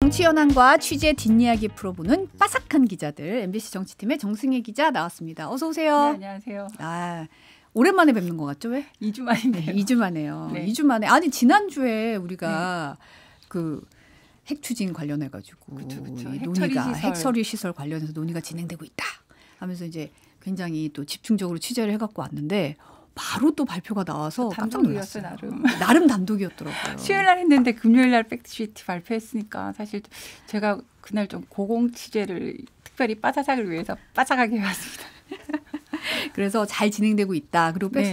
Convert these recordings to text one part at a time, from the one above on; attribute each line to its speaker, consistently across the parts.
Speaker 1: 정치 현안과 취재 뒷이야기 풀어보는 빠삭한 기자들 MBC 정치팀의 정승혜 기자 나왔습니다. 어서 오세요.
Speaker 2: 네, 안녕하세요.
Speaker 1: 오랜만에 뵙는 것 같죠? 왜?
Speaker 2: 2주 만이네요.
Speaker 1: 2주 만에요.
Speaker 2: 네.
Speaker 1: 2주 만에. 아니 지난주에 우리가 그 핵추진 관련해가지고
Speaker 2: 그쵸.
Speaker 1: 논의가 핵처리 시설 관련해서 논의가 진행되고 있다 하면서 이제 굉장히 또 집중적으로 취재를 해갖고 왔는데 바로 또 발표가 나와서 깜짝 놀랐어요. 나름 단독이었더라고요.
Speaker 2: 수요일 날 했는데 금요일 날 팩트시트 발표했으니까 사실 제가 그날 좀 고공 취재를 특별히 빠사삭을 위해서 빠삭하게 해왔습니다.
Speaker 1: 그래서 잘 진행되고 있다. 그리고
Speaker 2: 네.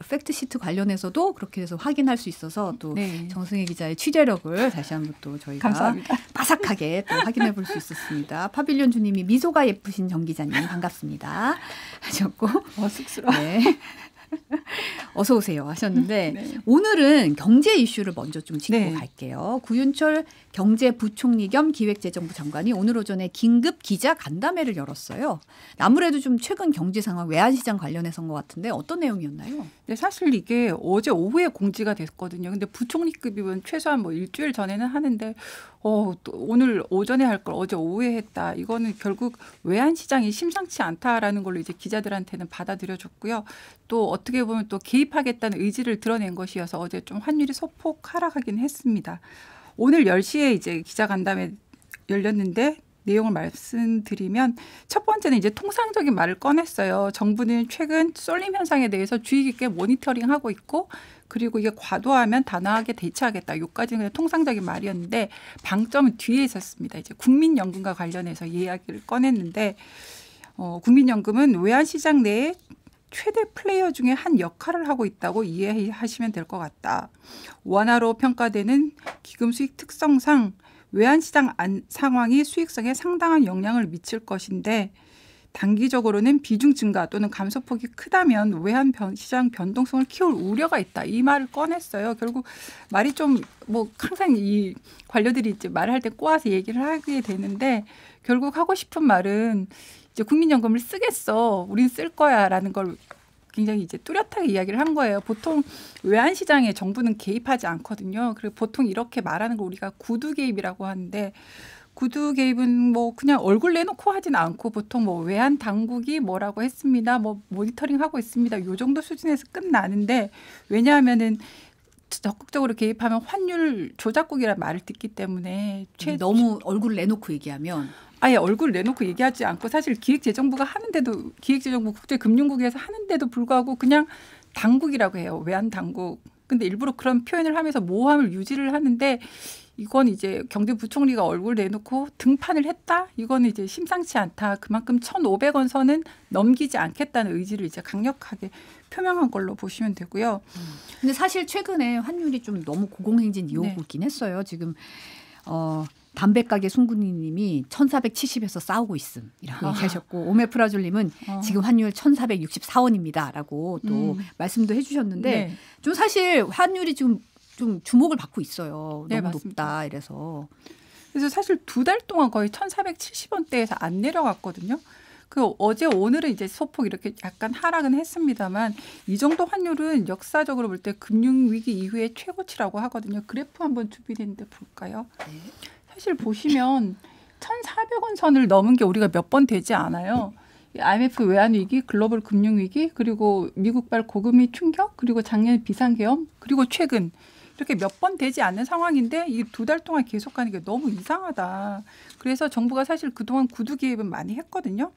Speaker 1: 팩트시트 관련해서도 그렇게 해서 확인할 수 있어서 또
Speaker 2: 네.
Speaker 1: 정승혜 기자의 취재력을 다시 한번 또 저희가
Speaker 2: 감사합니다.
Speaker 1: 빠삭하게 또 확인해 볼 수 있었습니다. 파빌리온 주님이 미소가 예쁘신 정 기자님 반갑습니다 하셨고
Speaker 2: 쑥스러워.
Speaker 1: 네. 어서 오세요 하셨는데
Speaker 2: 네.
Speaker 1: 오늘은 경제 이슈를 먼저 좀 짚고
Speaker 2: 네.
Speaker 1: 갈게요. 구윤철 경제부총리 겸 기획재정부 장관이 오늘 오전에 긴급 기자 간담회를 열었어요. 아무래도 좀 최근 경제 상황 외환시장 관련해서인 것 같은데 어떤 내용이었나요?
Speaker 2: 네, 사실 이게 어제 오후에 공지가 됐거든요. 근데 부총리급이면 최소한 뭐 일주일 전에는 하는데 또 오늘 오전에 할 걸 어제 오후에 했다. 이거는 결국 외환시장이 심상치 않다라는 걸로 이제 기자들한테는 받아들여졌고요. 또 어떻게 보면 또 개입하겠다는 의지를 드러낸 것이어서 어제 좀 환율이 소폭 하락하긴 했습니다. 오늘 10시에 이제 기자간담회 열렸는데 내용을 말씀드리면 첫 번째는 이제 통상적인 말을 꺼냈어요. 정부는 최근 쏠림 현상에 대해서 주의 깊게 모니터링하고 있고 그리고 이게 과도하면 단호하게 대처하겠다. 여기까지는 그냥 통상적인 말이었는데 방점은 뒤에 있었습니다. 이제 국민연금과 관련해서 이야기를 꺼냈는데 국민연금은 외환시장 내에 최대 플레이어 중에 한 역할을 하고 있다고 이해하시면 될 것 같다. 원화로 평가되는 기금 수익 특성상 외환시장 상황이 수익성에 상당한 영향을 미칠 것인데 단기적으로는 비중 증가 또는 감소폭이 크다면 외환시장 변동성을 키울 우려가 있다. 이 말을 꺼냈어요. 결국 말이 좀 뭐 항상 이 관료들이 이제 말할 때 꼬아서 얘기를 하게 되는데 결국 하고 싶은 말은 이제 국민연금을 쓰겠어. 우린 쓸 거야라는 걸 굉장히 이제 뚜렷하게 이야기를 한 거예요. 보통 외환시장에 정부는 개입하지 않거든요. 그리고 보통 이렇게 말하는 걸 우리가 구두 개입이라고 하는데 구두 개입은 뭐 그냥 얼굴 내놓고 하진 않고 보통 뭐 외환 당국이 뭐라고 했습니다. 뭐 모니터링 하고 있습니다. 요 정도 수준에서 끝나는데 왜냐하면은 적극적으로 개입하면 환율 조작국이라는 말을 듣기 때문에
Speaker 1: 너무 얼굴을 내놓고 얘기하면
Speaker 2: 아예 얼굴 내놓고 얘기하지 않고 사실 기획재정부가 하는데도 기획재정부 국제금융국에서 하는데도 불구하고 그냥 당국이라고 해요. 외환당국. 근데 일부러 그런 표현을 하면서 모호함을 유지를 하는데 이건 이제 경제부총리가 얼굴 내놓고 등판을 했다? 이거는 이제 심상치 않다. 그만큼 1,500원 선은 넘기지 않겠다는 의지를 이제 강력하게 표명한 걸로 보시면 되고요.
Speaker 1: 근데 사실 최근에 환율이 좀 너무 고공행진 이어오고 있긴 했어요. 지금 담배가게 송군이님이 1,470에서 싸우고 있음이라고 얘기하셨고 오메프라졸님은 지금 환율 1,464원입니다라고 또 말씀도 해주셨는데 좀 사실 환율이 지금 좀 주목을 받고 있어요. 너무 높다 이래서.
Speaker 2: 그래서 사실 2달 동안 거의 1,470원대에서 안 내려갔거든요. 그 어제 오늘은 이제 소폭 이렇게 약간 하락은 했습니다만 이 정도 환율은 역사적으로 볼 때 금융위기 이후의 최고치라고 하거든요. 그래프 한번 준비됐는데 볼까요? 네. 사실 보시면 1,400원 선을 넘은 게 우리가 몇 번 되지 않아요. IMF 외환위기, 글로벌 금융위기, 그리고 미국발 고금리 충격, 그리고 작년 비상계엄, 그리고 최근 이렇게 몇 번 되지 않는 상황인데 이 2달 동안 계속 가는 게 너무 이상하다. 그래서 정부가 사실 그동안 구두 개입은 많이 했거든요.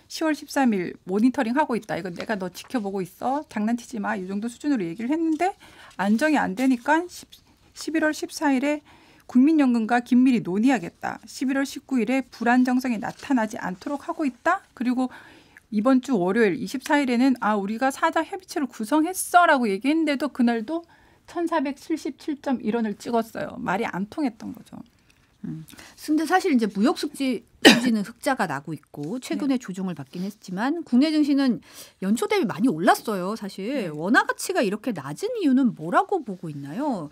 Speaker 2: 10월 13일 모니터링 하고 있다. 이건 내가 너 지켜보고 있어. 장난치지 마. 이 정도 수준으로 얘기를 했는데 안정이 안 되니까 11월 14일에 국민연금과 긴밀히 논의하겠다. 11월 19일에 불안정성이 나타나지 않도록 하고 있다. 그리고 이번 주 월요일 24일에는 우리가 사자 협의체를 구성했어라고 얘기했는데도 그날도 1,477.1원을 찍었어요. 말이 안 통했던 거죠.
Speaker 1: 근데 사실 이제 무역 수지는 흑자가 나고 있고 최근에 조정을 받긴 했지만 국내 증시는 연초 대비 많이 올랐어요. 사실 원화 가치가 이렇게 낮은 이유는 뭐라고 보고 있나요?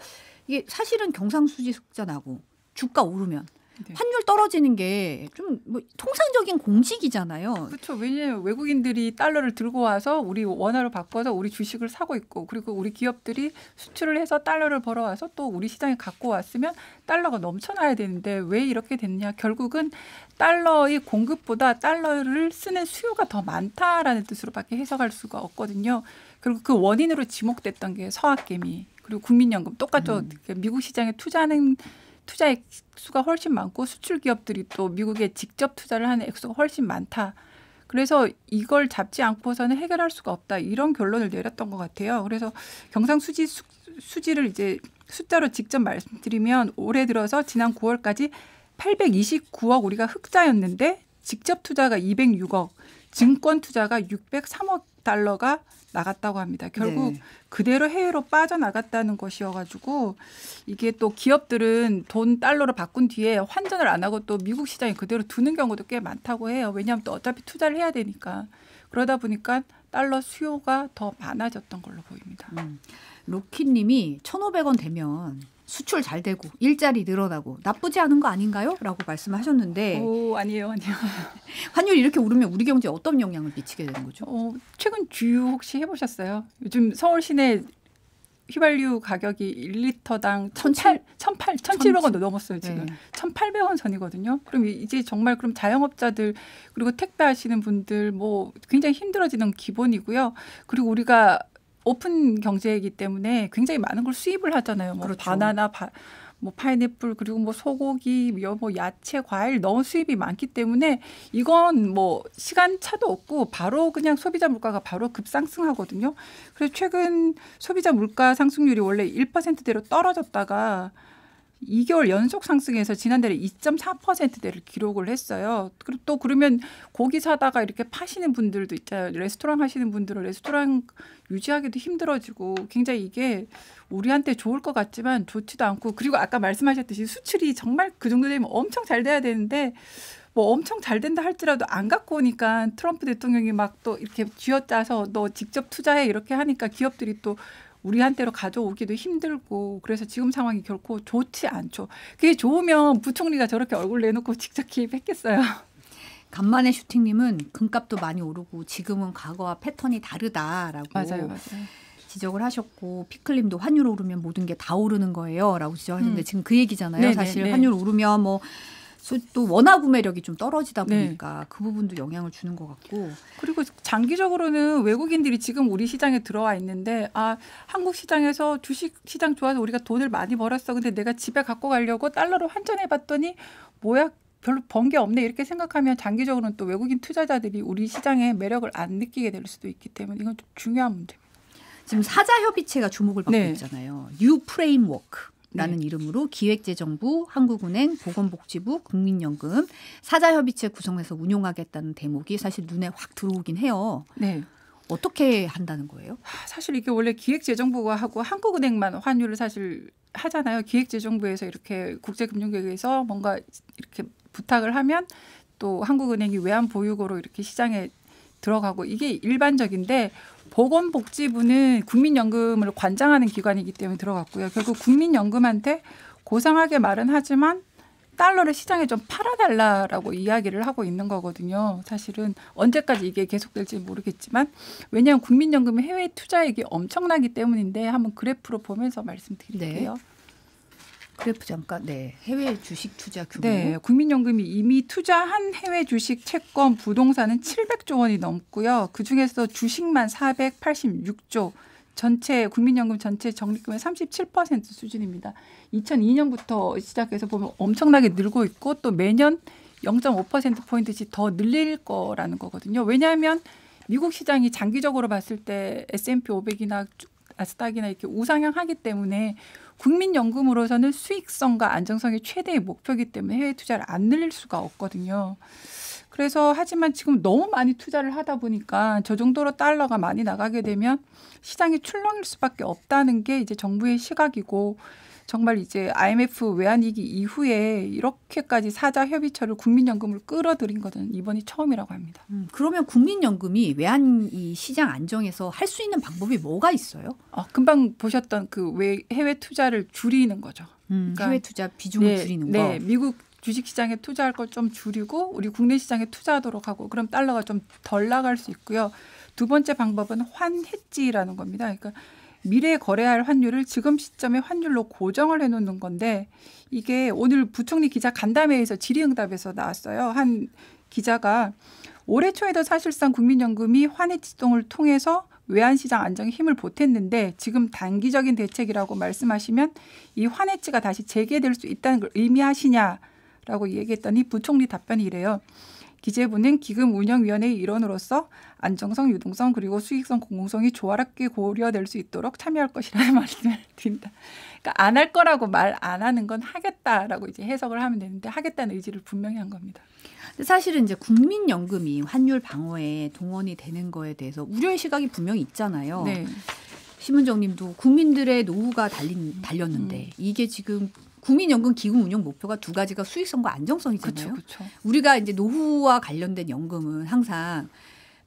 Speaker 1: 이게 사실은 경상수지 흑자 나고 주가 오르면
Speaker 2: 네.
Speaker 1: 환율 떨어지는 게 좀 뭐 통상적인 공식이잖아요.
Speaker 2: 그렇죠. 왜냐하면 외국인들이 달러를 들고 와서 우리 원화로 바꿔서 우리 주식을 사고 있고 그리고 우리 기업들이 수출을 해서 달러를 벌어와서 또 우리 시장에 갖고 왔으면 달러가 넘쳐나야 되는데 왜 이렇게 됐냐. 결국은 달러의 공급보다 달러를 쓰는 수요가 더 많다라는 뜻으로밖에 해석할 수가 없거든요. 그리고 그 원인으로 지목됐던 게 서학개미 그리고 국민연금 똑같죠. 미국 시장에 투자하는 투자 액수가 훨씬 많고 수출 기업들이 또 미국에 직접 투자를 하는 액수가 훨씬 많다. 그래서 이걸 잡지 않고서는 해결할 수가 없다. 이런 결론을 내렸던 것 같아요. 그래서 경상수지를 이제 숫자로 직접 말씀드리면 올해 들어서 지난 9월까지 829억 우리가 흑자였는데 직접 투자가 206억, 증권 투자가 603억 달러가 나갔다고 합니다. 결국 그대로 해외로 빠져나갔다는 것이어가지고 이게 또 기업들은 돈 달러로 바꾼 뒤에 환전을 안 하고 또 미국 시장에 그대로 두는 경우도 꽤 많다고 해요. 왜냐하면 또 어차피 투자를 해야 되니까. 그러다 보니까 달러 수요가 더 많아졌던 걸로 보입니다.
Speaker 1: 로키님이 1,500원 되면 수출 잘 되고 일자리 늘어나고 나쁘지 않은 거 아닌가요? 라고 말씀하셨는데
Speaker 2: 오, 아니에요.
Speaker 1: 환율이 이렇게 오르면 우리 경제에 어떤 영향을 미치게 되는 거죠?
Speaker 2: 최근 주유 혹시 해보셨어요? 요즘 서울 시내 휘발유 가격이 1리터당 1,700원도 넘었어요. 지금. 네. 1,800원 선이거든요. 그럼 이제 정말 그럼 자영업자들 그리고 택배 하시는 분들 뭐 굉장히 힘들어지는 기본이고요. 그리고 우리가 오픈 경제이기 때문에 굉장히 많은 걸 수입을 하잖아요. 뭐 그렇죠. 바나나, 뭐 파인애플 그리고 뭐 소고기, 뭐 야채, 과일 너무 수입이 많기 때문에 이건 뭐 시간차도 없고 바로 그냥 소비자 물가가 바로 급상승하거든요. 그래서 최근 소비자 물가 상승률이 원래 1%대로 떨어졌다가 2개월 연속 상승해서 지난달에 2.4%대를 기록을 했어요. 그리고 또 그러면 고기 사다가 이렇게 파시는 분들도 있잖아요. 레스토랑 하시는 분들은 레스토랑 유지하기도 힘들어지고 굉장히 이게 우리한테 좋을 것 같지만 좋지도 않고 그리고 아까 말씀하셨듯이 수출이 정말 그 정도 되면 엄청 잘 돼야 되는데 뭐 엄청 잘 된다 할지라도 안 갖고 오니까 트럼프 대통령이 막 또 이렇게 쥐어짜서 너 직접 투자해 이렇게 하니까 기업들이 또 우리한테로 가져오기도 힘들고 그래서 지금 상황이 결코 좋지 않죠. 그게 좋으면 부총리가 저렇게 얼굴 내놓고 직접 기입했겠어요.
Speaker 1: 간만에 슈팅님은 금값도 많이 오르고 지금은 과거와 패턴이 다르다라고
Speaker 2: 맞아요.
Speaker 1: 지적을 하셨고 피클님도 환율 오르면 모든 게 다 오르는 거예요 라고 지적하셨는데 지금 그 얘기잖아요.
Speaker 2: 네네,
Speaker 1: 사실 환율 오르면 뭐 또 원화 구매력이 좀 떨어지다 보니까 그 부분도 영향을 주는 것 같고
Speaker 2: 그리고 장기적으로는 외국인들이 지금 우리 시장에 들어와 있는데 한국 시장에서 주식 시장 좋아서 우리가 돈을 많이 벌었어. 근데 내가 집에 갖고 가려고 달러로 환전해 봤더니 뭐야 별로 번 게 없네 이렇게 생각하면 장기적으로는 또 외국인 투자자들이 우리 시장에 매력을 안 느끼게 될 수도 있기 때문에 이건 좀 중요한 문제입니다.
Speaker 1: 지금 사자협의체가 주목을 받고 있잖아요. 뉴 프레임워크. 라는 이름으로 기획재정부, 한국은행, 보건복지부, 국민연금, 사자협의체 구성해서 운용하겠다는 대목이 사실 눈에 확 들어오긴 해요. 네. 어떻게 한다는 거예요?
Speaker 2: 사실 이게 원래 기획재정부가 하고 한국은행만 환율을 사실 하잖아요. 기획재정부에서 이렇게 국제금융계획에서 뭔가 이렇게 부탁을 하면 또 한국은행이 외환보유고로 이렇게 시장에 들어가고 이게 일반적인데 보건복지부는 국민연금을 관장하는 기관이기 때문에 들어갔고요. 결국 국민연금한테 고상하게 말은 하지만 달러를 시장에 좀 팔아달라라고 이야기를 하고 있는 거거든요. 사실은 언제까지 이게 계속될지 모르겠지만 왜냐하면 국민연금의 해외 투자액이 엄청나기 때문인데 한번 그래프로 보면서 말씀드릴게요.
Speaker 1: 네. 그래프 잠깐. 네. 해외 주식 투자 규모.
Speaker 2: 네. 국민연금이 이미 투자한 해외 주식, 채권, 부동산은 700조 원이 넘고요. 그중에서 주식만 486조. 전체 국민연금 전체 적립금의 37% 수준입니다. 2002년부터 시작해서 보면 엄청나게 늘고 있고 또 매년 0.5%포인트씩 더 늘릴 거라는 거거든요. 왜냐하면 미국 시장이 장기적으로 봤을 때 S&P 500이나 나스닥이나 이렇게 우상향하기 때문에 국민연금으로서는 수익성과 안정성이 최대의 목표이기 때문에 해외 투자를 안 늘릴 수가 없거든요. 그래서 하지만 지금 너무 많이 투자를 하다 보니까 저 정도로 달러가 많이 나가게 되면 시장이 출렁일 수밖에 없다는 게 이제 정부의 시각이고 정말 이제 IMF 외환위기 이후에 이렇게까지 사자협의체를 국민연금을 끌어들인 것은 이번이 처음이라고 합니다.
Speaker 1: 그러면 국민연금이 외환 이 시장 안정에서 할 수 있는 방법이 뭐가 있어요?
Speaker 2: 금방 보셨던 그 해외 투자를 줄이는 거죠.
Speaker 1: 그러니까 해외 투자 비중을 줄이는 거.
Speaker 2: 네, 미국 주식시장에 투자할 걸 좀 줄이고 우리 국내 시장에 투자하도록 하고 그럼 달러가 좀 덜 나갈 수 있고요. 두 번째 방법은 환해지라는 겁니다. 그러니까 미래에 거래할 환율을 지금 시점에 환율로 고정을 해놓는 건데 이게 오늘 부총리 기자 간담회에서 질의응답에서 나왔어요. 한 기자가 올해 초에도 사실상 국민연금이 환해지동을 통해서 외환시장 안정에 힘을 보탰는데 지금 단기적인 대책이라고 말씀하시면 이 환해지가 다시 재개될 수 있다는 걸 의미하시냐라고 얘기했더니 부총리 답변이 이래요. 기재부는 기금운영위원회의 일원으로서 안정성, 유동성 그리고 수익성, 공공성이 조화롭게 고려될 수 있도록 참여할 것이라는 말씀을 드립니다. 그러니까 안 할 거라고 말 안 하는 건 하겠다라고 이제 해석을 하면 되는데 하겠다는 의지를 분명히 한 겁니다.
Speaker 1: 사실은 이제 국민연금이 환율 방어에 동원이 되는 거에 대해서 우려의 시각이 분명히 있잖아요.
Speaker 2: 네.
Speaker 1: 심은정님도 국민들의 노후가 달렸는데 이게 지금 국민연금 기금 운용 목표가 두 가지가 수익성과 안정성이잖아요.
Speaker 2: 그쵸.
Speaker 1: 우리가 이제 노후와 관련된 연금은 항상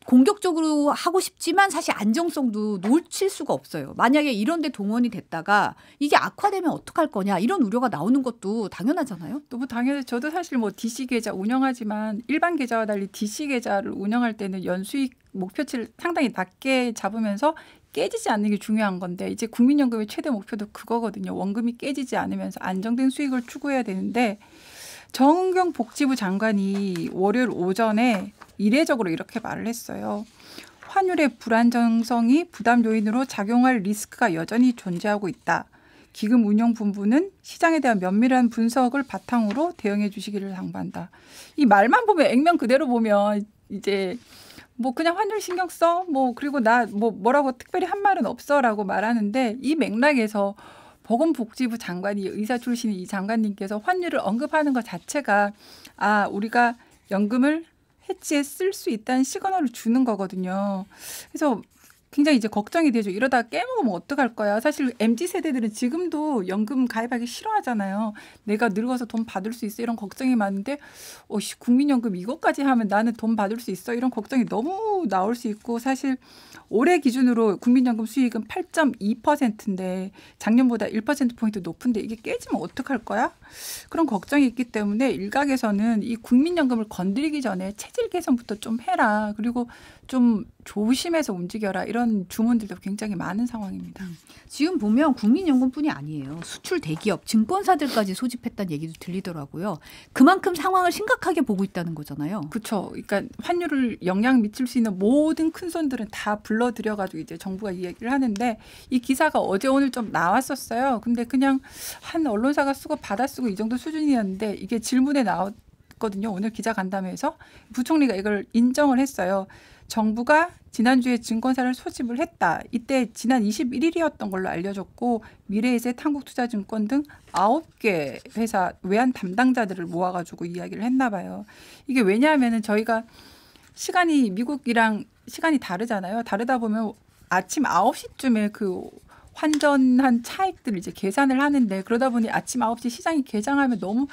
Speaker 1: 공격적으로 하고 싶지만 사실 안정성도 놓칠 수가 없어요. 만약에 이런 데 동원이 됐다가 이게 악화되면 어떡할 거냐 이런 우려가 나오는 것도 당연하잖아요.
Speaker 2: 너무 당연히 저도 사실 뭐 DC 계좌 운영하지만 일반 계좌와 달리 DC 계좌를 운영할 때는 연수익 목표치를 상당히 낮게 잡으면서 깨지지 않는 게 중요한 건데 이제 국민연금의 최대 목표도 그거거든요. 원금이 깨지지 않으면서 안정된 수익을 추구해야 되는데 정은경 복지부 장관이 월요일 오전에 이례적으로 이렇게 말을 했어요. 환율의 불안정성이 부담 요인으로 작용할 리스크가 여전히 존재하고 있다. 기금운용본부는 시장에 대한 면밀한 분석을 바탕으로 대응해 주시기를 당부한다. 이 말만 보면 액면 그대로 보면 이제 뭐 그냥 환율 신경 써? 뭐 그리고 나 뭐라고 특별히 한 말은 없어라고 말하는데 이 맥락에서 보건복지부 장관이 의사 출신인 이 장관님께서 환율을 언급하는 것 자체가 우리가 연금을 해지에 쓸 수 있다는 시그널을 주는 거거든요. 그래서 굉장히 이제 걱정이 되죠. 이러다 깨먹으면 어떡할 거야. 사실 MZ세대들은 지금도 연금 가입하기 싫어하잖아요. 내가 늙어서 돈 받을 수 있어 이런 걱정이 많은데 국민연금 이것까지 하면 나는 돈 받을 수 있어 이런 걱정이 너무 나올 수 있고 사실 올해 기준으로 국민연금 수익은 8.2%인데 작년보다 1%포인트 높은데 이게 깨지면 어떡할 거야? 그런 걱정이 있기 때문에 일각에서는 이 국민연금을 건드리기 전에 체질 개선부터 좀 해라. 그리고 좀 조심해서 움직여라. 이런 주문들도 굉장히 많은 상황입니다.
Speaker 1: 지금 보면 국민연금뿐이 아니에요. 수출 대기업, 증권사들까지 소집했다는 얘기도 들리더라고요. 그만큼 상황을 심각하게 보고 있다는 거잖아요.
Speaker 2: 그렇죠. 그러니까 환율을 영향 미칠 수 있는 모든 큰 손들은 다 불러들여가지고 이제 정부가 이야기를 하는데 이 기사가 어제 오늘 좀 나왔었어요. 근데 그냥 한 언론사가 쓰고 받아 쓰고 이 정도 수준이었는데 이게 질문에 나왔거든요. 오늘 기자 간담회에서 부총리가 이걸 인정을 했어요. 정부가 지난주에 증권사를 소집을 했다. 이때 지난 21일이었던 걸로 알려졌고 미래에셋, 한국투자증권 등 9개 회사 외환 담당자들을 모아가지고 이야기를 했나 봐요. 이게 왜냐하면 저희가 시간이 미국이랑 시간이 다르잖아요. 다르다 보면 아침 9시쯤에 그 환전한 차익들을 이제 계산을 하는데 그러다 보니 아침 9시 시장이 개장하면 너무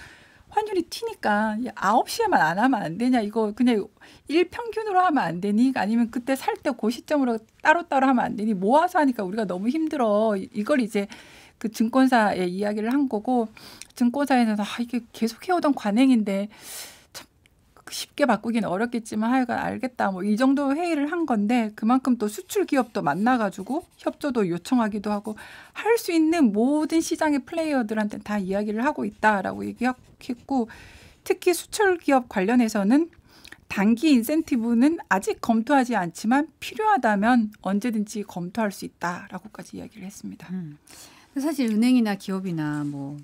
Speaker 2: 환율이 튀니까 9시에만 안 하면 안 되냐. 이거 그냥 일평균으로 하면 안 되니? 아니면 그때 살 때 그 시점으로 따로따로 하면 안 되니? 모아서 하니까 우리가 너무 힘들어. 이걸 이제 그 증권사에 이야기를 한 거고 증권사에서 이게 계속 해오던 관행인데 참 쉽게 바꾸기는 어렵겠지만 하여간 알겠다. 뭐 이 정도 회의를 한 건데 그만큼 또 수출 기업도 만나가지고 협조도 요청하기도 하고 할 수 있는 모든 시장의 플레이어들한테 다 이야기를 하고 있다라고 얘기했고 특히 수출 기업 관련해서는 단기 인센티브는 아직 검토하지 않지만 필요하다면 언제든지 검토할 수 있다라고까지 이야기를 했습니다.
Speaker 1: 사실 은행이나 기업이나 뭐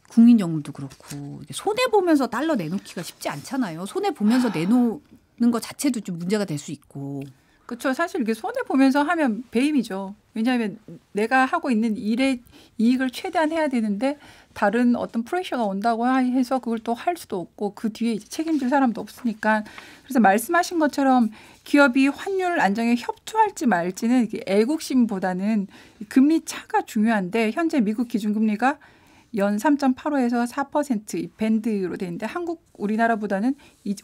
Speaker 1: 국민연금도 그렇고 손해 보면서 달러 내놓기가 쉽지 않잖아요. 손해 보면서 내놓는 것 자체도 좀 문제가 될 수 있고.
Speaker 2: 그렇죠. 사실 이게 손해 보면서 하면 배임이죠. 왜냐하면 내가 하고 있는 일의 이익을 최대한 해야 되는데 다른 어떤 프레셔가 온다고 해서 그걸 또 할 수도 없고 그 뒤에 이제 책임질 사람도 없으니까 그래서 말씀하신 것처럼 기업이 환율 안정에 협조할지 말지는 애국심보다는 금리 차가 중요한데 현재 미국 기준금리가 연 3.85에서 4% 밴드로 돼 있는데 우리나라보다는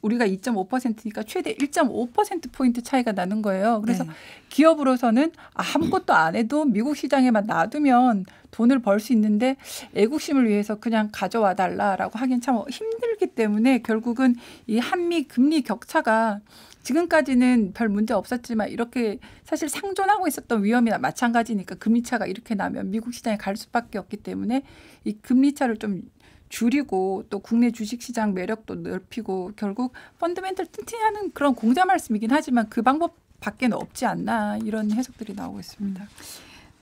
Speaker 2: 우리가 2.5%니까 최대 1.5%포인트 차이가 나는 거예요. 그래서 기업으로서는 아무것도 안 해도 미국 시장에만 놔두면 돈을 벌 수 있는데 애국심을 위해서 그냥 가져와 달라라고 하긴 참 힘들기 때문에 결국은 이 한미 금리 격차가 지금까지는 별 문제 없었지만 이렇게 사실 상존하고 있었던 위험이나 마찬가지니까 금리차가 이렇게 나면 미국 시장에 갈 수밖에 없기 때문에 이 금리차를 좀 줄이고 또 국내 주식시장 매력도 넓히고 결국 펀드멘털 튼튼하는 그런 공자 말씀이긴 하지만 그 방법 밖에는 없지 않나 이런 해석들이 나오고 있습니다.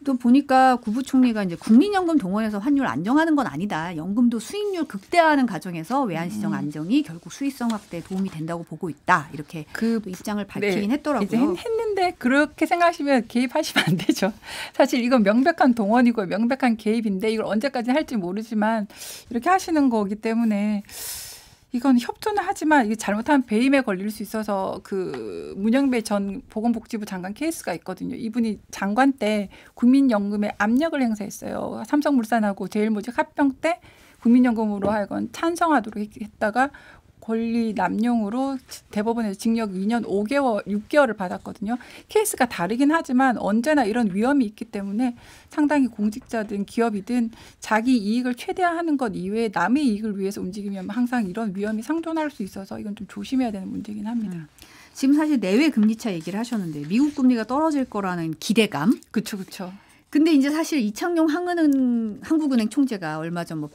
Speaker 1: 또 보니까 구부총리가 이제 국민연금 동원해서 환율 안정하는 건 아니다. 연금도 수익률 극대화하는 과정에서 외환시장 안정이 결국 수익성 확대에 도움이 된다고 보고 있다. 이렇게 그 입장을 밝히긴 했더라고요.
Speaker 2: 이제 했는데 그렇게 생각하시면 개입하시면 안 되죠. 사실 이건 명백한 동원이고 명백한 개입인데 이걸 언제까지 할지 모르지만 이렇게 하시는 거기 때문에 이건 협조는 하지만 이게 잘못하면 배임에 걸릴 수 있어서 그 문영배 전 보건복지부 장관 케이스가 있거든요. 이분이 장관 때 국민연금에 압력을 행사했어요. 삼성물산하고 제일모직 합병 때 국민연금으로 하여금 찬성하도록 했다가 권리 남용으로 대법원에서 징역 2년 6개월을 받았거든요. 케이스가 다르긴 하지만 언제나 이런 위험이 있기 때문에 상당히 공직자든 기업이든 자기 이익을 최대화하는 것 이외에 남의 이익을 위해서 움직이면 항상 이런 위험이 상존할 수 있어서 이건 좀 조심해야 되는 문제긴 합니다.
Speaker 1: 지금 사실 내외 금리차 얘기를 하셨는데 미국 금리가 떨어질 거라는 기대감.
Speaker 2: 그렇죠.
Speaker 1: 근데 이제 사실 이창용 한국은행 총재가 얼마 전 뭐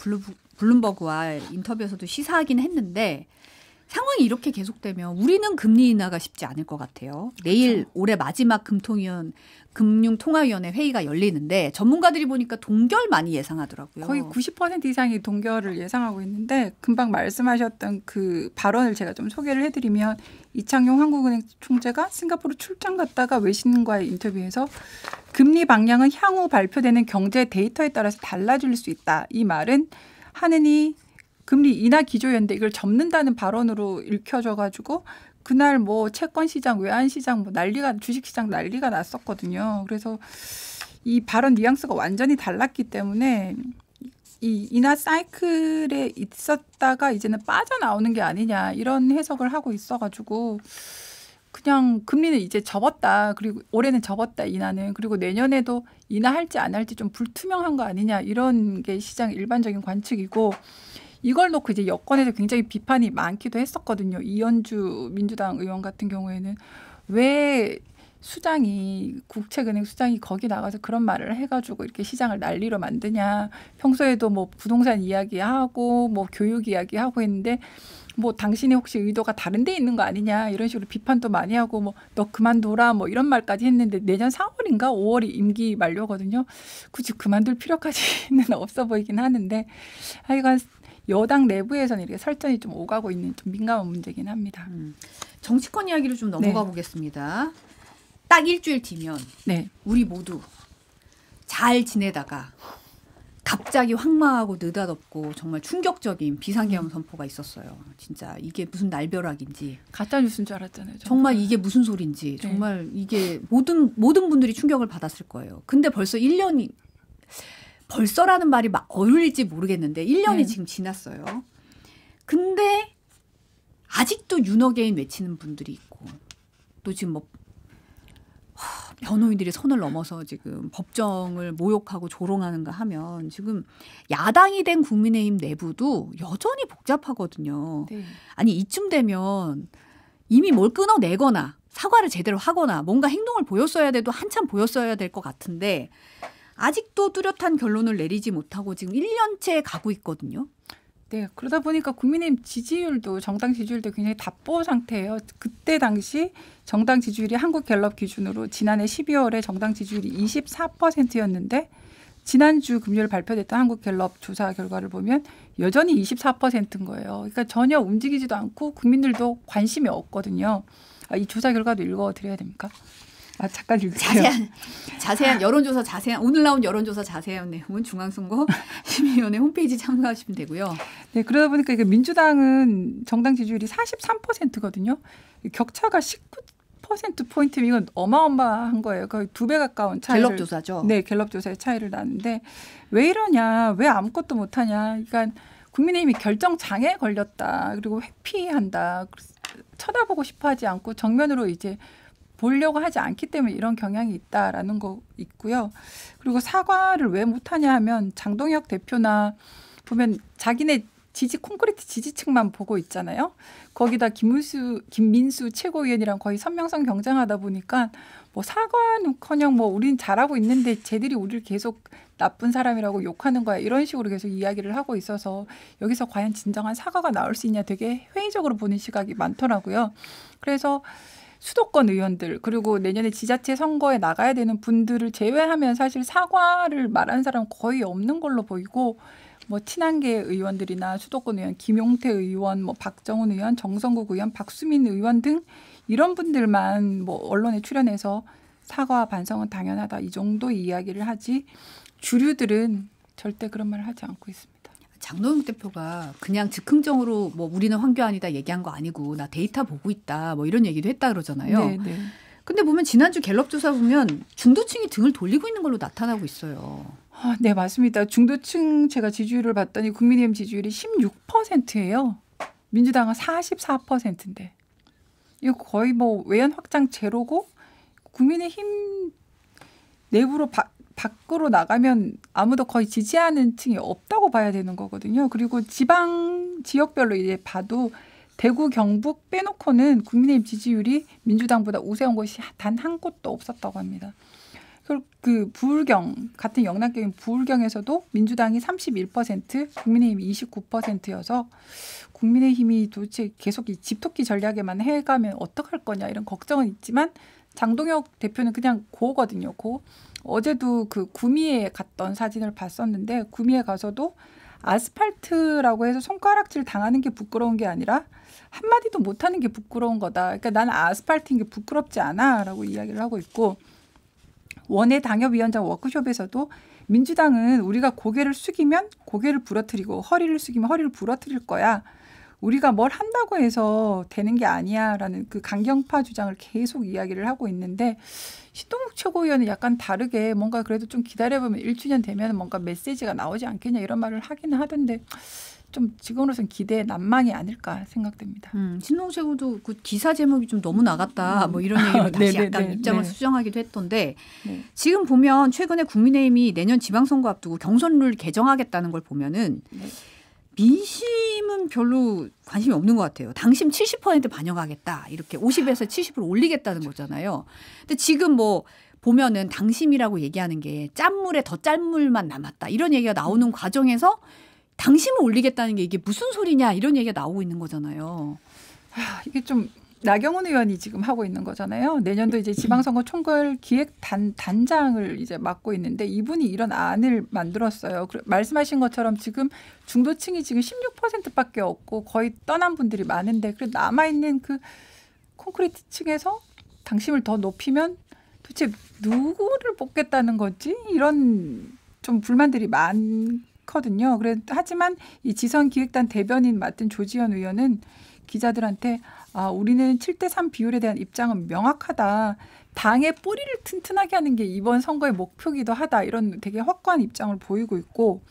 Speaker 1: 블룸버그와 인터뷰에서도 시사하긴 했는데 상황이 이렇게 계속되면 우리는 금리 인하가 쉽지 않을 것 같아요. 내일 그렇죠. 올해 마지막 금융통화위원회 회의가 열리는데 전문가들이 보니까 동결 많이 예상하더라고요.
Speaker 2: 거의 90% 이상이 동결을 예상하고 있는데 금방 말씀하셨던 그 발언을 제가 좀 소개를 해드리면 이창용 한국은행 총재가 싱가포르 출장 갔다가 외신과의 인터뷰에서 금리 방향은 향후 발표되는 경제 데이터에 따라서 달라질 수 있다. 이 말은 하느니 금리 인하 기조였는데 이걸 접는다는 발언으로 읽혀져가지고 그날 뭐 채권 시장, 외환 시장, 뭐 주식 시장 난리가 났었거든요. 그래서 이 발언 뉘앙스가 완전히 달랐기 때문에 이 인하 사이클에 있었다가 이제는 빠져나오는 게 아니냐 이런 해석을 하고 있어가지고 그냥 금리는 이제 접었다. 그리고 올해는 접었다 인하는. 그리고 내년에도 인하할지 안 할지 좀 불투명한 거 아니냐 이런 게 시장 일반적인 관측이고 이걸 놓고 이제 여권에서 굉장히 비판이 많기도 했었거든요. 이현주 민주당 의원 같은 경우에는 왜 국책은행 수장이 거기 나가서 그런 말을 해가지고 이렇게 시장을 난리로 만드냐. 평소에도 뭐 부동산 이야기하고 뭐 교육 이야기하고 했는데 뭐 당신이 혹시 의도가 다른 데 있는 거 아니냐 이런 식으로 비판도 많이 하고 뭐 너 그만둬라 뭐 이런 말까지 했는데 내년 4월인가 5월이 임기 만료거든요. 굳이 그만둘 필요까지는 없어 보이긴 하는데 하여간 여당 내부에서는 이렇게 설전이 좀 오가고 있는 좀 민감한 문제긴 합니다.
Speaker 1: 정치권 이야기로 좀 넘어가 보겠습니다. 딱 일주일 뒤면 우리 모두 잘 지내다가 갑자기 황망하고 느닷없고 정말 충격적인 비상계엄 선포가 있었어요. 진짜 이게 무슨 날벼락인지.
Speaker 2: 가짜 뉴스인 줄 알았잖아요.
Speaker 1: 정말 이게 무슨 소린지. 정말 이게 모든 분들이 충격을 받았을 거예요. 근데 벌써 1년이 벌써라는 말이 막 어울릴지 모르겠는데 1년이 지금 지났어요. 근데 아직도 윤어게인 외치는 분들이 있고 또 지금 뭐 변호인들이 선을 넘어서 지금 법정을 모욕하고 조롱하는가 하면 지금 야당이 된 국민의힘 내부도 여전히 복잡하거든요. 아니 이쯤 되면 이미 뭘 끊어내거나 사과를 제대로 하거나 뭔가 행동을 보였어야 돼도 한참 보였어야 될 것 같은데 아직도 뚜렷한 결론을 내리지 못하고 지금 1년째 가고 있거든요.
Speaker 2: 네, 그러다 보니까 국민의힘 지지율도 정당 지지율도 굉장히 답보 상태예요. 그때 당시 정당 지지율이 한국갤럽 기준으로 지난해 12월에 정당 지지율이 24%였는데 지난주 금요일 발표됐던 한국갤럽 조사 결과를 보면 여전히 24%인 거예요. 그러니까 전혀 움직이지도 않고 국민들도 관심이 없거든요. 이 조사 결과도 읽어드려야 됩니까? 잠깐 읽으세요.
Speaker 1: 자세한 여론조사 오늘 나온 여론조사 자세한 내용은 중앙선거 심의위원회 홈페이지 참고하시면 되고요.
Speaker 2: 네, 그러다 보니까 민주당은 정당 지지율이 43%거든요. 격차가 10%포인트 이건 어마어마한 거예요. 거의 2배 가까운 차이를.
Speaker 1: 갤럽 조사죠.
Speaker 2: 네. 갤럽 조사의 차이를 나는데 왜 이러냐. 왜 아무것도 못하냐. 그러니까 국민의힘이 결정장애에 걸렸다. 그리고 회피한다. 쳐다보고 싶어 하지 않고 정면으로 이제 보려고 하지 않기 때문에 이런 경향이 있다라는 거 있고요. 그리고 사과를 왜 못하냐 하면 장동혁 대표나 보면 자기네 콘크리트 지지층만 보고 있잖아요. 거기다 김민수 최고위원이랑 거의 선명성 경쟁하다 보니까 뭐 사과는커녕 뭐 우린 잘하고 있는데 쟤들이 우리를 계속 나쁜 사람이라고 욕하는 거야. 이런 식으로 계속 이야기를 하고 있어서 여기서 과연 진정한 사과가 나올 수 있냐 되게 회의적으로 보는 시각이 많더라고요. 그래서 수도권 의원들 그리고 내년에 지자체 선거에 나가야 되는 분들을 제외하면 사실 사과를 말하는 사람은 거의 없는 걸로 보이고 뭐 친한계 의원들이나 수도권 의원 김용태 의원, 뭐 박정훈 의원, 정성국 의원, 박수민 의원 등 이런 분들만 뭐 언론에 출연해서 사과와 반성은 당연하다 이 정도 이야기를 하지 주류들은 절대 그런 말을 하지 않고 있습니다.
Speaker 1: 장동혁 대표가 그냥 즉흥적으로 뭐 우리는 황교안이다 얘기한 거 아니고 나 데이터 보고 있다 뭐 이런 얘기도 했다 그러잖아요.
Speaker 2: 네, 네.
Speaker 1: 근데 보면 지난주 갤럽 조사 보면 중도층이 등을 돌리고 있는 걸로 나타나고 있어요.
Speaker 2: 네, 맞습니다. 중도층 제가 지지율을 봤더니 국민의힘 지지율이 16%예요. 민주당은 44%인데. 이거 거의 뭐 외연 확장 제로고 국민의힘 내부로 밖으로 나가면 아무도 거의 지지하는 층이 없다고 봐야 되는 거거든요. 그리고 지방 지역별로 이제 봐도 대구, 경북 빼놓고는 국민의힘 지지율이 민주당보다 우세한 곳이 단 한 곳도 없었다고 합니다. 그 부울경 같은 영남경인 부울경에서도 민주당이 31%, 국민의힘이 29%여서 국민의힘이 도대체 계속 이 집토끼 전략에만 해가면 어떡할 거냐 이런 걱정은 있지만 장동혁 대표는 그냥 고거든요. 고. 어제도 그 구미에 갔던 사진을 봤었는데 구미에 가서도 아스팔트라고 해서 손가락질 당하는 게 부끄러운 게 아니라 한마디도 못하는 게 부끄러운 거다. 그러니까 나는 아스팔트인 게 부끄럽지 않아 라고 이야기를 하고 있고 원외 당협위원장 워크숍에서도 민주당은 우리가 고개를 숙이면 고개를 부러뜨리고 허리를 숙이면 허리를 부러뜨릴 거야. 우리가 뭘 한다고 해서 되는 게 아니야라는 그 강경파 주장을 계속 이야기를 하고 있는데 신동욱 최고위원은 약간 다르게 뭔가 그래도 좀 기다려보면 1주년 되면 뭔가 메시지가 나오지 않겠냐 이런 말을 하기는 하던데 좀 지금으로서는 기대의 난망이 아닐까 생각됩니다.
Speaker 1: 신동욱 최고도 그 기사 제목이 좀 너무 나갔다 뭐 이런 얘기로 다시 약간 입장을 수정하기도 했던데 지금 보면 최근에 국민의힘이 내년 지방선거 앞두고 경선룰 개정하겠다는 걸 보면은 민심은 별로 관심이 없는 것 같아요. 당심 70% 반영하겠다. 이렇게 50에서 70으로 올리겠다는 거잖아요. 근데 지금 뭐 보면은 당심이라고 얘기하는 게 짠물에 더 짠물만 남았다. 이런 얘기가 나오는 과정에서 당심을 올리겠다는 게 이게 무슨 소리냐 이런 얘기가 나오고 있는 거잖아요.
Speaker 2: 이게 좀 나경원 의원이 지금 하고 있는 거잖아요. 내년도 이제 지방선거 총괄 기획단장을 이제 맡고 있는데 이분이 이런 안을 만들었어요. 말씀하신 것처럼 지금 중도층이 지금 16%밖에 없고 거의 떠난 분들이 많은데 그래 남아있는 그 콘크리트 층에서 당심을 더 높이면 도대체 누구를 뽑겠다는 거지? 이런 좀 불만들이 많거든요. 하지만 이 지선기획단 대변인 맡은 조지현 의원은 기자들한테 우리는 7대3 비율에 대한 입장은 명확하다. 당의 뿌리를 튼튼하게 하는 게 이번 선거의 목표기도 하다. 이런 되게 확고한 입장을 보이고 있고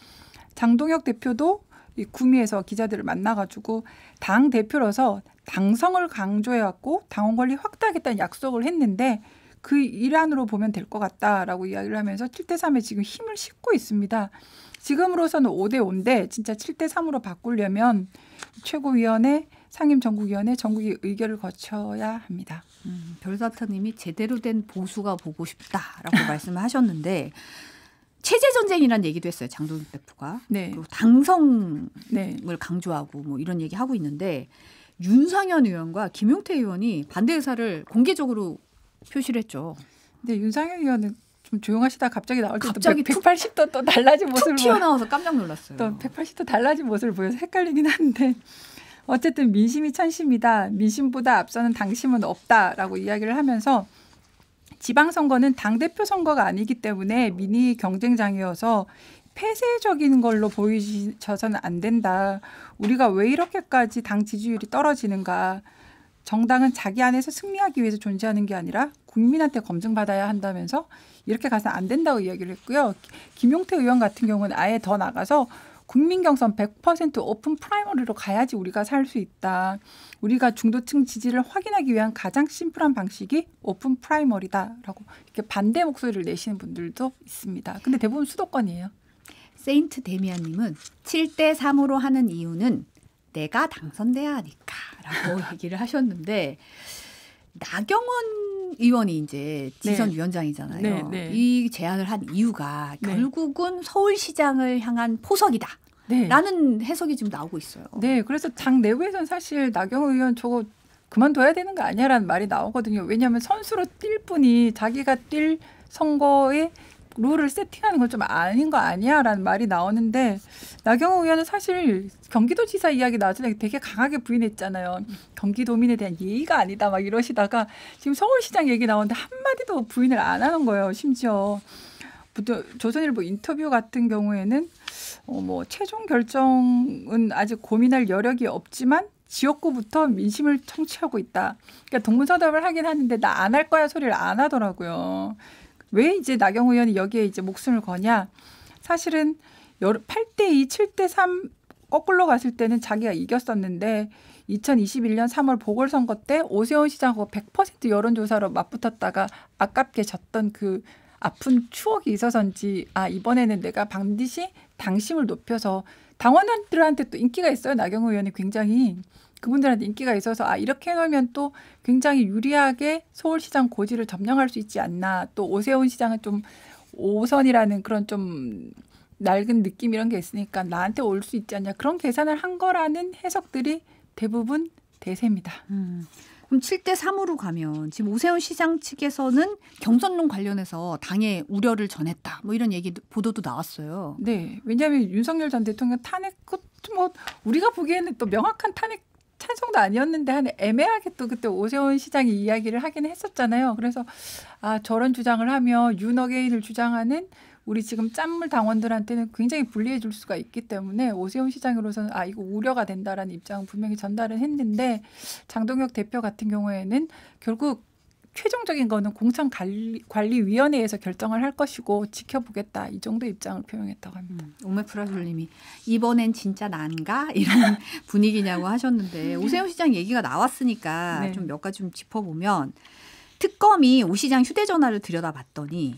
Speaker 2: 장동혁 대표도 이 구미에서 기자들을 만나가지고 당 대표로서 당성을 강조해왔고 당원 권리 확대하겠다는 약속을 했는데 그 일환으로 보면 될 것 같다라고 이야기를 하면서 7대3에 지금 힘을 싣고 있습니다. 지금으로서는 5대5인데 진짜 7대3으로 바꾸려면 최고위원회, 상임전국위원회, 전국위 의결을 거쳐야 합니다.
Speaker 1: 별사탕님이 제대로 된 보수가 보고 싶다라고 말씀을 하셨는데 체제 전쟁이라는 얘기도 했어요. 장동혁 대표가.
Speaker 2: 네.
Speaker 1: 그리고 당성을 강조하고 뭐 이런 얘기 하고 있는데 윤상현 의원과 김용태 의원이 반대 의사를 공개적으로 표시를 했죠.
Speaker 2: 근데 윤상현 의원은 좀 조용하시다 갑자기 나올 때 180도 또 달라진 모습을
Speaker 1: 튀어나와서 깜짝 놀랐어요.
Speaker 2: 또 180도 달라진 모습을 보여서 헷갈리긴 한데 어쨌든 민심이 천심이다. 민심보다 앞서는 당심은 없다라고 이야기를 하면서 지방선거는 당대표 선거가 아니기 때문에 민의 경쟁장이어서 폐쇄적인 걸로 보이셔서는 안 된다. 우리가 왜 이렇게까지 당 지지율이 떨어지는가. 정당은 자기 안에서 승리하기 위해서 존재하는 게 아니라 국민한테 검증받아야 한다면서 이렇게 가서는 안 된다고 이야기를 했고요. 김용태 의원 같은 경우는 아예 더 나가서 국민 경선 100% 오픈 프라이머리로 가야지 우리가 살 수 있다. 우리가 중도층 지지를 확인하기 위한 가장 심플한 방식이 오픈 프라이머리다라고 이렇게 반대 목소리를 내시는 분들도 있습니다. 근데 대부분 수도권이에요.
Speaker 1: 세인트 데미안님은 7대 3으로 하는 이유는 내가 당선돼야 하니까라고 얘기를 하셨는데 나경원 의원이 이제 지선 위원장이잖아요.
Speaker 2: 네, 네.
Speaker 1: 이 제안을 한 이유가 결국은 서울시장을 향한 포석이다.
Speaker 2: 네.
Speaker 1: 라는 해석이 지금 나오고 있어요.
Speaker 2: 네, 그래서 당 내부에서는 사실 나경원 의원 저거 그만둬야 되는 거 아니야라는 말이 나오거든요. 왜냐하면 선수로 뛸 뿐이 자기가 뛸 선거에 룰을 세팅하는 건 좀 아닌 거 아니야라는 말이 나오는데 나경원 의원은 사실 경기도지사 이야기 나중에 되게 강하게 부인했잖아요. 경기도민에 대한 예의가 아니다 막 이러시다가 지금 서울시장 얘기 나오는데 한마디도 부인을 안 하는 거예요. 심지어 조선일보 인터뷰 같은 경우에는 뭐 최종 결정은 아직 고민할 여력이 없지만 지역구부터 민심을 청취하고 있다. 그러니까 동문서답을 하긴 하는데 나 안 할 거야 소리를 안 하더라고요. 왜 이제 나경원 의원이 여기에 이제 목숨을 거냐? 사실은 8대2, 7대3 거꾸로 갔을 때는 자기가 이겼었는데 2021년 3월 보궐선거 때 오세훈 시장하고 100% 여론조사로 맞붙었다가 아깝게 졌던 그 아픈 추억이 있어서인지 이번에는 내가 반드시 당심을 높여서 당원들한테 또 인기가 있어요. 나경원 의원이 굉장히. 그분들한테 인기가 있어서 이렇게 해놓으면 또 굉장히 유리하게 서울시장 고지를 점령할 수 있지 않나. 또 오세훈 시장은 좀 5선이라는 그런 좀 낡은 느낌 이런 게 있으니까 나한테 올 수 있지 않냐. 그런 계산을 한 거라는 해석들이 대부분 대세입니다.
Speaker 1: 그럼 7대 3으로 가면 지금 오세훈 시장 측에서는 경선론 관련해서 당에 우려를 전했다. 뭐 이런 얘기 보도도 나왔어요.
Speaker 2: 네. 왜냐하면 윤석열 전 대통령 탄핵 뭐 우리가 보기에는 또 명확한 탄핵 찬성도 아니었는데 한 애매하게 또 그때 오세훈 시장이 이야기를 하긴 했었잖아요. 그래서 저런 주장을 하면 윤어게인을 주장하는 우리 지금 짠물 당원들한테는 굉장히 불리해 줄 수가 있기 때문에 오세훈 시장으로서는 이거 우려가 된다라는 입장을 분명히 전달을 했는데 장동혁 대표 같은 경우에는 결국 최종적인 거는 공천관리위원회에서 결정을 할 것이고 지켜보겠다. 이 정도 입장을 표명했다고 합니다.
Speaker 1: 오메프라졸님이 이번엔 진짜 난가? 이런 분위기냐고 하셨는데 오세훈 시장 얘기가 나왔으니까 좀 몇 가지 좀 짚어보면 특검이 오 시장 휴대전화를 들여다봤더니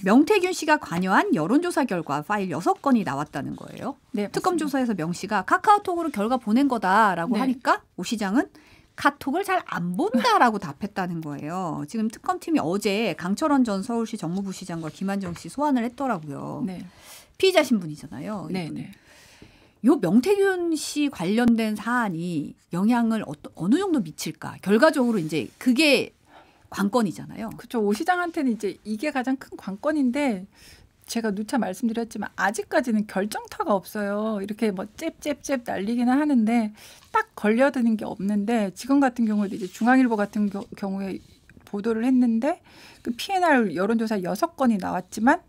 Speaker 1: 명태균 씨가 관여한 여론조사 결과 파일 6건이 나왔다는 거예요. 네, 특검 조사에서 명 씨가 카카오톡으로 결과 보낸 거다라고 하니까 오 시장은 카톡을 잘 안 본다라고 답했다는 거예요. 지금 특검팀이 어제 강철원 전 서울시 정무부시장과 김한정 씨 소환을 했더라고요. 피의자 신분이잖아요. 요 명태균 씨 관련된 사안이 영향을 어느 정도 미칠까? 결과적으로 이제 그게 관건이잖아요.
Speaker 2: 그렇죠. 오 시장한테는 이제 이게 가장 큰 관건인데 제가 누차 말씀드렸지만 아직까지는 결정타가 없어요. 이렇게 뭐 잽 날리기는 하는데 딱 걸려드는 게 없는데 지금 같은 경우에도 이제 중앙일보 같은 경우에 보도를 했는데 그 PNR 여론조사 6건이 나왔지만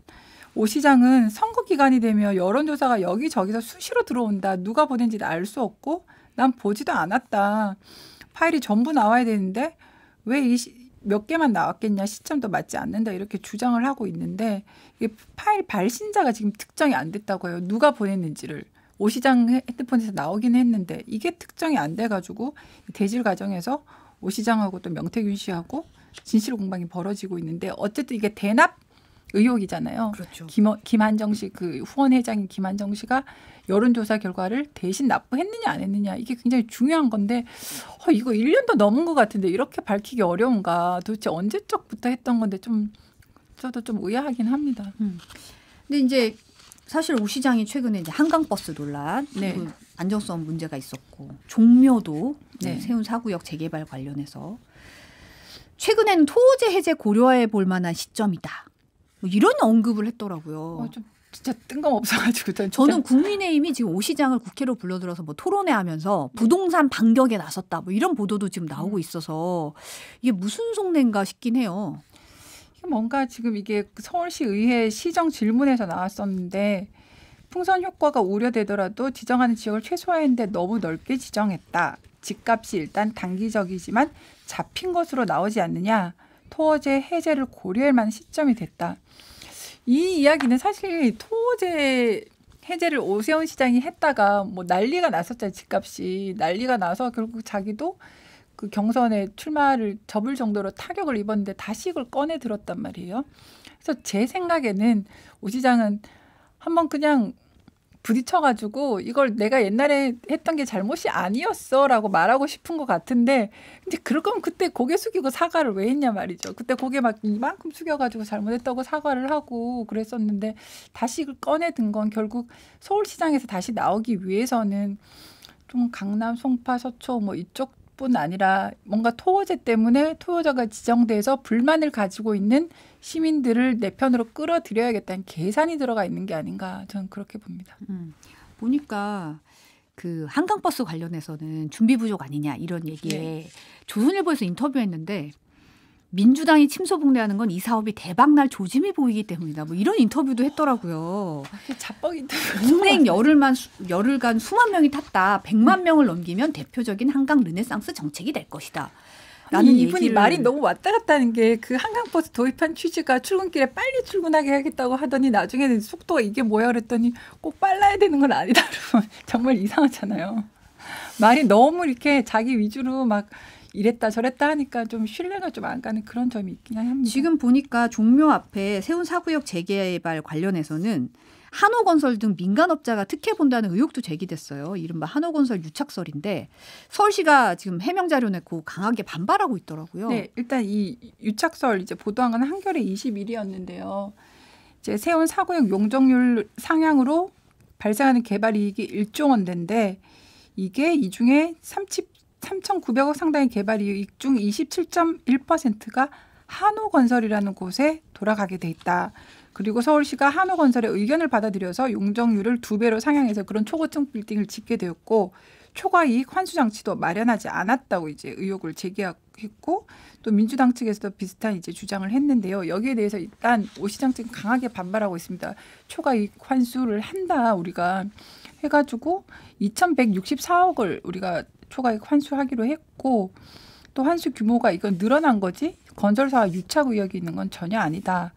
Speaker 2: 오 시장은 선거 기간이 되면 여론조사가 여기저기서 수시로 들어온다. 누가 보낸지를 알 수 없고 난 보지도 않았다. 파일이 전부 나와야 되는데 왜 몇 개만 나왔겠냐, 시점도 맞지 않는다 이렇게 주장을 하고 있는데 이게 파일 발신자가 지금 특정이 안 됐다고 해요. 누가 보냈는지를. 오 시장 핸드폰에서 나오긴 했는데 이게 특정이 안 돼가지고 대질 과정에서 오 시장하고 또 명태균 씨하고 진실 공방이 벌어지고 있는데 어쨌든 이게 대납 의혹이잖아요.
Speaker 1: 그렇죠.
Speaker 2: 김한정 씨 그 후원 회장인 김한정 씨가 여론조사 결과를 대신 납부했느냐 안 했느냐 이게 굉장히 중요한 건데 이거 1년도 넘은 것 같은데 이렇게 밝히기 어려운가. 도대체 언제적부터 했던 건데 저도 좀 의아하긴 합니다.
Speaker 1: 근데 이제 사실 오 시장이 최근에 이제 한강버스 논란, 안정성 문제가 있었고 종묘도 세운 사구역 재개발 관련해서 최근에는 토호제 해제 고려해 볼 만한 시점이다. 뭐 이런 언급을 했더라고요.
Speaker 2: 좀 진짜 뜬금없어가지고
Speaker 1: 저는 국민의힘이 지금 오 시장을 국회로 불러들어서 뭐 토론회하면서 부동산 반격에 나섰다 뭐 이런 보도도 지금 나오고 있어서 이게 무슨 속내인가 싶긴 해요.
Speaker 2: 뭔가 지금 이게 서울시 의회 시정 질문에서 나왔었는데 풍선 효과가 우려되더라도 지정하는 지역을 최소화했는데 너무 넓게 지정했다. 집값이 일단 단기적이지만 잡힌 것으로 나오지 않느냐. 토어제 해제를 고려할 만한 시점이 됐다. 이 이야기는 사실 토어제 해제를 오세훈 시장이 했다가 뭐 난리가 났었잖아요. 집값이 난리가 나서 결국 자기도 그 경선에 출마를 접을 정도로 타격을 입었는데 다시 이걸 꺼내 들었단 말이에요. 그래서 제 생각에는 오 시장은 한번 그냥 부딪혀가지고 이걸 내가 옛날에 했던 게 잘못이 아니었어라고 말하고 싶은 것 같은데 근데 그럴 거면 그때 고개 숙이고 사과를 왜 했냐 말이죠. 그때 고개 막 이만큼 숙여가지고 잘못했다고 사과를 하고 그랬었는데 다시 이걸 꺼내든 건 결국 서울시장에서 다시 나오기 위해서는 좀 강남, 송파, 서초 뭐 이쪽뿐 아니라 뭔가 토호제 때문에 토호제가 지정돼서 불만을 가지고 있는 시민들을 내 편으로 끌어들여야겠다는 계산이 들어가 있는 게 아닌가 저는 그렇게 봅니다.
Speaker 1: 보니까 그 한강버스 관련해서는 준비 부족 아니냐 이런 얘기에
Speaker 2: 네.
Speaker 1: 조선일보에서 인터뷰했는데 민주당이 침소봉대하는 건 이 사업이 대박날 조짐이 보이기 때문이다. 뭐 이런 인터뷰도 했더라고요.
Speaker 2: 자뻑 인터뷰.
Speaker 1: 운행 열흘간 수만 명이 탔다. 100만 명을 넘기면 대표적인 한강 르네상스 정책이 될 것이다.
Speaker 2: 아니, 이분이 말이 너무 왔다 갔다 하는 게 그 한강버스 도입한 취지가 출근길에 빨리 출근하게 하겠다고 하더니 나중에는 속도가 이게 뭐야 그랬더니 꼭 빨라야 되는 건 아니다. 그러면 정말 이상하잖아요. 말이 너무 이렇게 자기 위주로 막 이랬다 저랬다 하니까 좀 신뢰가 좀 안 가는 그런 점이 있긴 합니다.
Speaker 1: 지금 보니까 종묘 앞에 세운 사구역 재개발 관련해서는 한호건설 등 민간업자가 특혜 본다는 의혹도 제기됐어요. 이른바 한호건설 유착설인데 서울시가 지금 해명 자료 내고 강하게 반발하고 있더라고요.
Speaker 2: 네, 일단 이 유착설 이제 보도한 건 한겨레 21일이었는데요. 이제 세운 사구역 용적률 상향으로 발생하는 개발 이익이 1조 원대인데 이게 이 중에 3,900억 상당의 개발 이익 중 27.1%가 한호건설이라는 곳에 돌아가게 돼 있다. 그리고 서울시가 한호건설의 의견을 받아들여서 용적률을 2배로 상향해서 그런 초고층 빌딩을 짓게 되었고 초과이익 환수장치도 마련하지 않았다고 이제 의혹을 제기했고 또 민주당 측에서도 비슷한 이제 주장을 했는데요. 여기에 대해서 일단 오 시장 측은 강하게 반발하고 있습니다. 초과이익 환수를 한다 우리가 해가지고 2,164억을 우리가 초과이익 환수하기로 했고 또 환수 규모가 이건 늘어난 거지 건설사와 유착 의혹이 있는 건 전혀 아니다.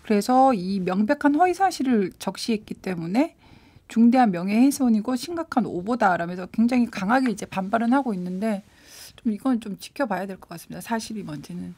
Speaker 2: 그래서 이 명백한 허위 사실을 적시했기 때문에 중대한 명예훼손이고 심각한 오보다라면서 굉장히 강하게 이제 반발은 하고 있는데 좀 이건 좀 지켜봐야 될 것 같습니다. 사실이 뭔지는.